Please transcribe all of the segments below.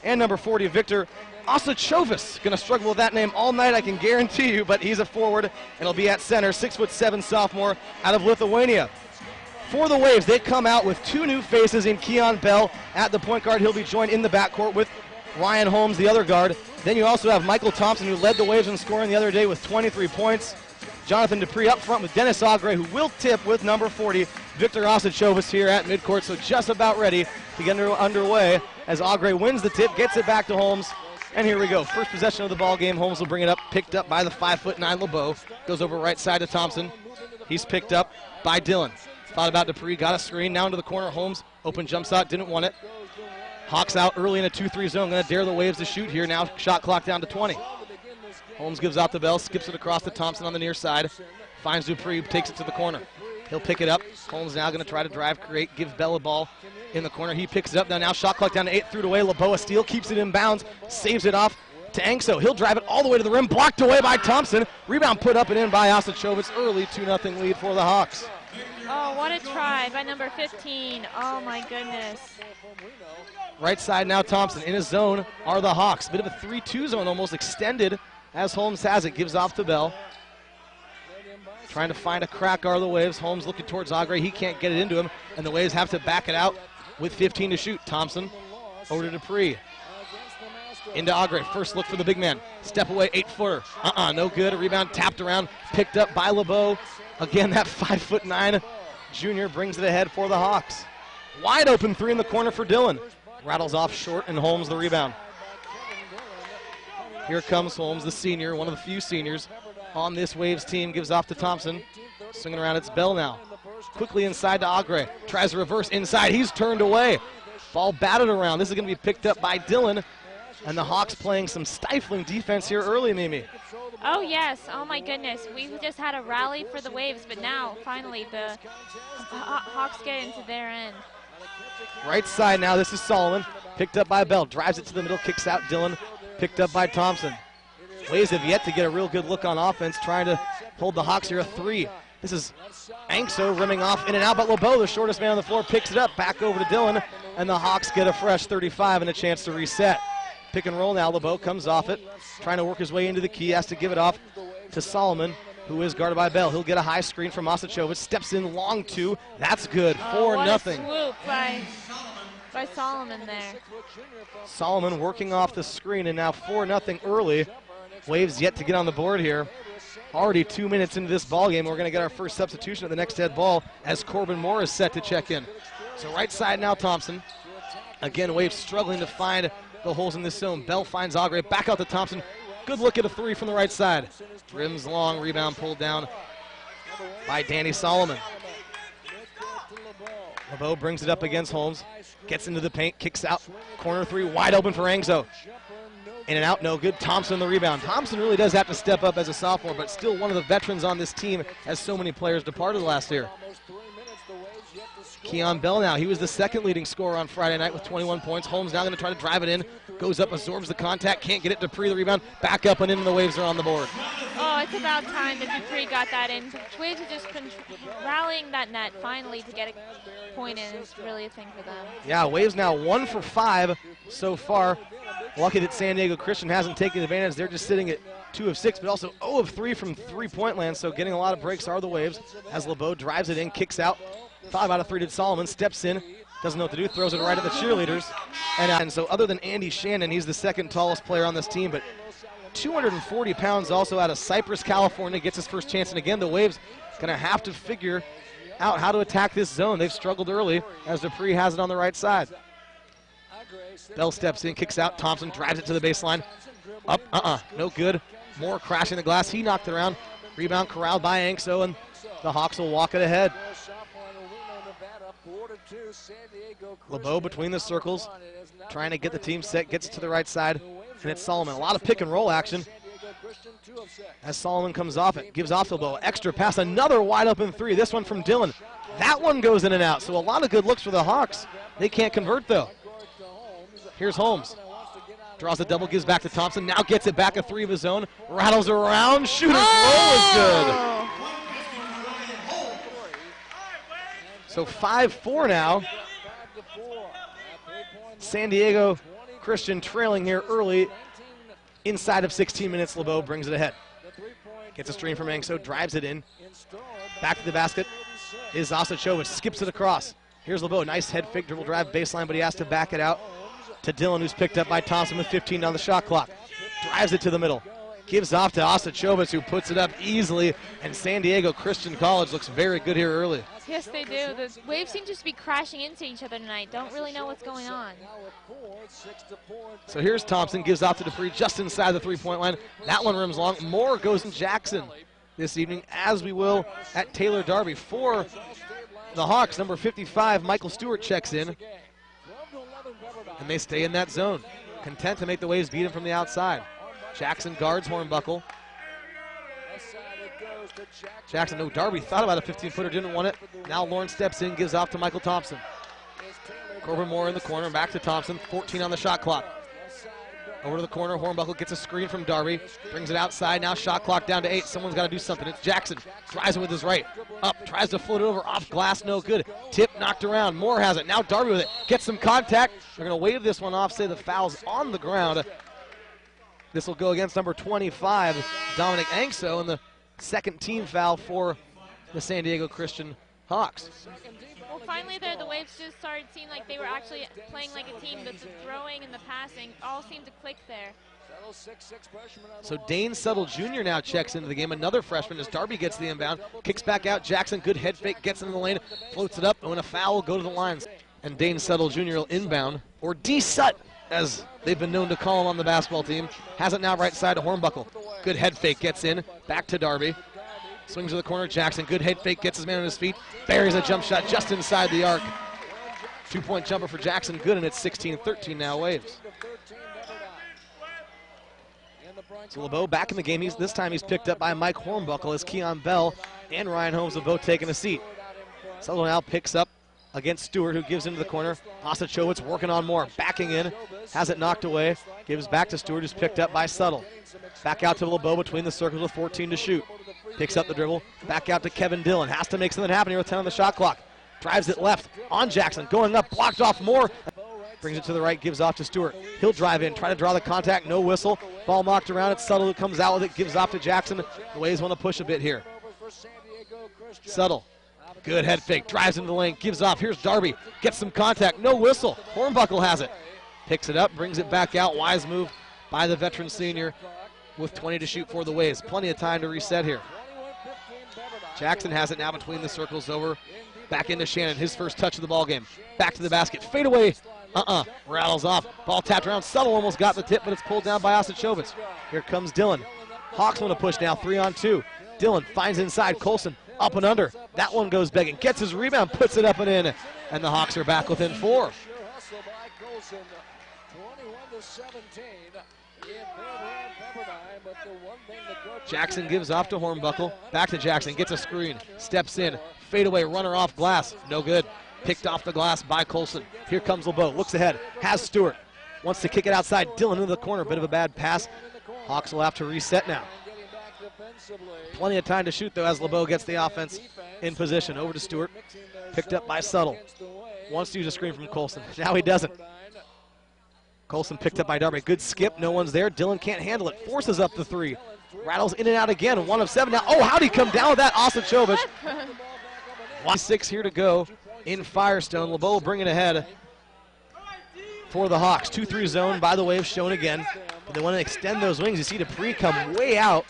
and number 40, Victor Osachovis. Going to struggle with that name all night, I can guarantee you, but he's a forward, and he'll be at center. 6'7" sophomore out of Lithuania. For the Waves, they come out with two new faces in Keon Bell at the point guard. He'll be joined in the backcourt with Ryan Holmes, the other guard. Then you also have Michael Thompson, who led the Waves in scoring the other day with 23 points. Jonathan Dupree up front with Dennis Agre, who will tip with number 40, Victor Osachovis here at midcourt, so just about ready to get underway as Agre wins the tip, gets it back to Holmes, and here we go. First possession of the ball game. Holmes will bring it up, picked up by the 5'9" LeBeau. Goes over right side to Thompson. He's picked up by Dillon. Thought about Dupree, got a screen, now into the corner. Holmes, open jump shot, didn't want it. Hawks out early in a 2-3 zone, going to dare the Waves to shoot here. Now shot clock down to 20. Holmes gives out the bell, skips it across to Thompson on the near side. Finds Dupree, takes it to the corner. He'll pick it up. Holmes now going to try to drive, create, gives Bell a ball in the corner. He picks it up. Now shot clock down to 8, threw it away. LeBeau a steal, keeps it in bounds, saves it off to Angso. He'll drive it all the way to the rim, blocked away by Thompson. Rebound put up and in by Osachovis. Early 2-0 lead for the Hawks. Oh, what a try by number 15. Oh, my goodness. Right side now, Thompson. In his zone are the Hawks. Bit of a 3-2 zone, almost extended as Holmes has it. Gives off to Bell. Trying to find a crack are the Waves. Holmes looking towards Agre. He can't get it into him, and the Waves have to back it out with 15 to shoot. Thompson over to Dupree. Into Agre. First look for the big man. Step away, 8-footer. No good. A rebound tapped around, picked up by LeBeau. Again, that 5'9" junior brings it ahead for the Hawks. Wide open three in the corner for Dillon. Rattles off short, and Holmes the rebound. Here comes Holmes, the senior, one of the few seniors on this Waves team. Gives off to Thompson. Swinging around, it's Bell now. Quickly inside to Agre. Tries to reverse inside. He's turned away. Ball batted around. This is going to be picked up by Dillon. And the Hawks playing some stifling defense here early, Mimi. Oh, yes. Oh, my goodness. We just had a rally for the Waves, but now, finally, the Hawks get into their end. Right side now, this is Solomon. Picked up by Bell. Drives it to the middle, kicks out Dillon. Picked up by Thompson. Waves have yet to get a real good look on offense, trying to hold the Hawks here a 3. This is Angso rimming off in and out, but LeBeau, the shortest man on the floor, picks it up. Back over to Dillon, and the Hawks get a fresh 35 and a chance to reset. Pick and roll now. LeBeau comes off it, trying to work his way into the key. Has to give it off to Solomon, who is guarded by Bell. He'll get a high screen from Osachovis. Steps in long 2. That's good. 4-0. What a swoop by Solomon there. Solomon working off the screen, and now 4-0 early. Waves yet to get on the board here. Already 2 minutes into this ball game. We're going to get our first substitution at the next head ball as Corbin Moore is set to check in. So right side now, Thompson. Again, Waves struggling to find the holes in this zone. Bell finds Agre. Back out to Thompson. Good look at a 3 from the right side. Rims long. Rebound pulled down by Danny Solomon. LeBeau brings it up against Holmes. Gets into the paint. Kicks out. Corner 3. Wide open for Angso. In and out, no good. Thompson the rebound. Thompson really does have to step up as a sophomore, but still one of the veterans on this team as so many players departed last year. Keon Bell now, he was the second leading scorer on Friday night with 21 points. Holmes now going to try to drive it in. Goes up, absorbs the contact, can't get it. Dupree the rebound. Back up and in, and the Waves are on the board. Oh, it's about time that Dupree got that in. Waves are just rallying that net finally to get a point in. It's really a thing for them. Yeah, Waves now 1 for 5 so far. Lucky that San Diego Christian hasn't taken advantage. They're just sitting at 2 of 6, but also 0 of 3 from three-point land, so getting a lot of breaks are the Waves as LeBeau drives it in, kicks out. 5 out of 3 did Solomon, steps in, doesn't know what to do, throws it right at the cheerleaders. And so other than Andy Shannon, he's the second tallest player on this team, but 240 pounds also out of Cypress, California, gets his first chance. And again, the Waves going to have to figure out how to attack this zone. They've struggled early as Dupree has it on the right side. Bell steps in, kicks out. Thompson drives it to the baseline. Up, no good. Moore crashing the glass. He knocked it around. Rebound corralled by Angso, and the Hawks will walk it ahead. LeBeau between the circles, trying to get the team set, gets it to the right side, and it's Solomon. A lot of pick and roll action as Solomon comes off it, gives off to LeBeau. Extra pass, another wide open 3. This one from Dillon. That one goes in and out, so a lot of good looks for the Hawks. They can't convert though. Here's Holmes. Draws a double, gives back to Thompson. Now gets it back, a 3 of his own. Rattles around, shooter's roll is good. So 5-4 now. San Diego Christian trailing here early. Inside of 16 minutes, LeBeau brings it ahead. Gets a screen from Angso, drives it in. Back to the basket is Osachowicz, skips it across. Here's LeBeau, nice head fake dribble drive baseline, but he has to back it out to Dillon, who's picked up by Thompson with 15 on the shot clock. Drives it to the middle. Gives off to Osachowicz, who puts it up easily, and San Diego Christian College looks very good here early. Yes, they do. The Waves seem to just be crashing into each other tonight. Don't really know what's going on. So here's Thompson, gives off to Dupree just inside the three-point line. That one rims long. More goes in Jackson this evening, as we will at Taylor Darby. For the Hawks, number 55, Michael Stewart checks in, and they stay in that zone. Content to make the Waves beat him from the outside. Jackson guards Hornbuckle. Jackson, no, Darby thought about a 15-footer, didn't want it. Now Lawrence steps in, gives off to Michael Thompson. Corbin Moore in the corner, back to Thompson, 14 on the shot clock. Over to the corner, Hornbuckle gets a screen from Darby, brings it outside, now shot clock down to 8. Someone's got to do something. It's Jackson, drives it with his right. Up, tries to float it over, off glass, no good. Tip knocked around, Moore has it, now Darby with it, gets some contact. They're going to wave this one off, say the foul's on the ground. This will go against number 25, Dominic Angso, and the second team foul for the San Diego Christian Hawks. Well, finally there, the Waves just started seeing like they were actually playing like a team. The throwing and the passing all seemed to click there. So Dane Settle Jr. now checks into the game, another freshman, as Darby gets the inbound, kicks back out, Jackson, good head fake, gets into the lane, floats it up, and when a foul will go to the lines. And Dane Settle Jr. will inbound, or D-Sut, as they've been known to call him on the basketball team. Has it now right side to Hornbuckle. Good head fake, gets in, back to Darby. Swings to the corner, Jackson, good head fake, gets his man on his feet, buries a jump shot just inside the arc. 2-point jumper for Jackson, good, and it's 16-13 now, Waves. So LeBeau back in the game. This time he's picked up by Mike Hornbuckle as Keon Bell and Ryan Holmes have both taken a seat. Settle now picks up against Stewart, who gives into the corner. Osachowicz working on Moore, backing in, has it knocked away, gives back to Stewart, who's picked up by Settle. Back out to LeBeau between the circles with 14 to shoot. Picks up the dribble, back out to Kevin Dillon. Has to make something happen here with 10 on the shot clock. Drives it left on Jackson, going up, blocked off Moore. Brings it to the right, gives off to Stewart. He'll drive in, try to draw the contact, no whistle. Ball knocked around, it's Settle who comes out with it, gives off to Jackson. The Waves want to push a bit here. Settle. Good head fake, drives into the lane, gives off. Here's Darby, gets some contact, no whistle. Hornbuckle has it. Picks it up, brings it back out. Wise move by the veteran senior with 20 to shoot for the Waves. Plenty of time to reset here. Jackson has it now between the circles, over. Back into Shannon, his first touch of the ball game. Back to the basket, fade away. Rattles off. Ball tapped around. Settle almost got the tip, but it's pulled down by Osachowicz. Here comes Dillon. Hawks want to push now, 3-on-2. Dillon finds inside. Colson up and under. That one goes begging. Gets his rebound, puts it up and in. And the Hawks are back within 4. Jackson gives off to Hornbuckle. Back to Jackson. Gets a screen. Steps in. Fade away. Runner off glass. No good. Picked off the glass by Colson. Here comes LeBeau. Looks ahead. Has Stewart. Wants to kick it outside. Dillon into the corner. Bit of a bad pass. Hawks will have to reset now. Plenty of time to shoot, though, as LeBeau gets the offense in position. Over to Stewart. Picked up by Settle. Wants to use a screen from Colson. Now he doesn't. Colson picked up by Darby. Good skip. No one's there. Dillon can't handle it. Forces up the 3. Rattles in and out again. 1 of 7 now. Oh, how'd he come down with that? Osachowicz. 6 here to go in Firestone. LeBeau will bring it ahead for the Hawks. 2-3 zone by the Waves shown again. But they want to extend those wings. You see Dupree come way out,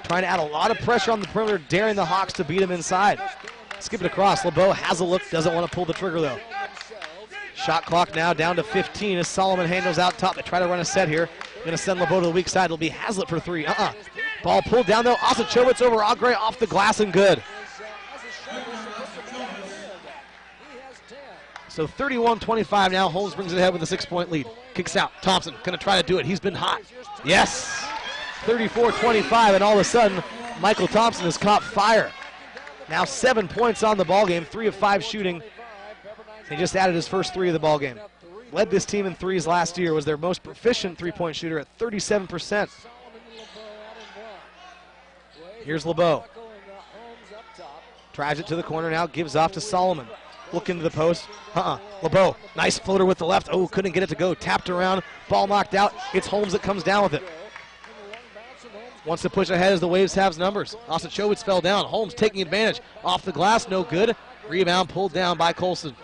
trying to add a lot of pressure on the perimeter, daring the Hawks to beat him inside. Skip it across. LeBeau has a look, doesn't want to pull the trigger though. Shot clock now down to 15 as Solomon handles out top. They try to run a set here. Going to send LeBeau to the weak side. It'll be Haslett for 3. Ball pulled down though. Osachowicz over Agre off the glass and good. So 31-25 now. Holmes brings it ahead with a 6-point lead. Kicks out. Thompson going to try to do it. He's been hot. Yes. 34-25, and all of a sudden, Michael Thompson has caught fire. Now 7 points on the ballgame, 3 of 5 shooting. He just added his first 3 of the ballgame. Led this team in threes last year, was their most proficient three-point shooter at 37%. Here's LeBeau. Drives it to the corner now, gives off to Solomon. Look into the post. LeBeau, nice floater with the left. Oh, couldn't get it to go. Tapped around, ball knocked out. It's Holmes that comes down with it. Wants to push ahead as the Waves have numbers. Osachowicz fell down. Holmes taking advantage. Off the glass, no good. Rebound pulled down by Colson.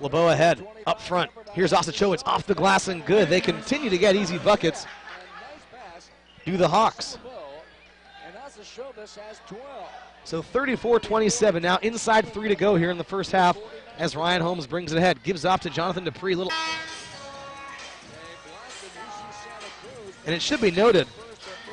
LeBeau ahead, up front. Here's Osachowicz off the glass and good. They continue to get easy buckets. Do the Hawks. So 34-27 now, inside 3 to go here in the first half as Ryan Holmes brings it ahead. Gives off to Jonathan Dupree. And it should be noted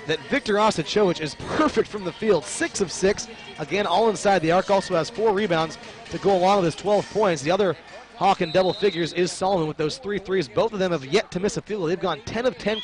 that Victor Osachowicz is perfect from the field. 6 of 6, again, all inside the arc. Also has 4 rebounds to go along with his 12 points. The other Hawk in double figures is Solomon with those 3 threes. Both of them have yet to miss a field goal. They've gone 10 of 10.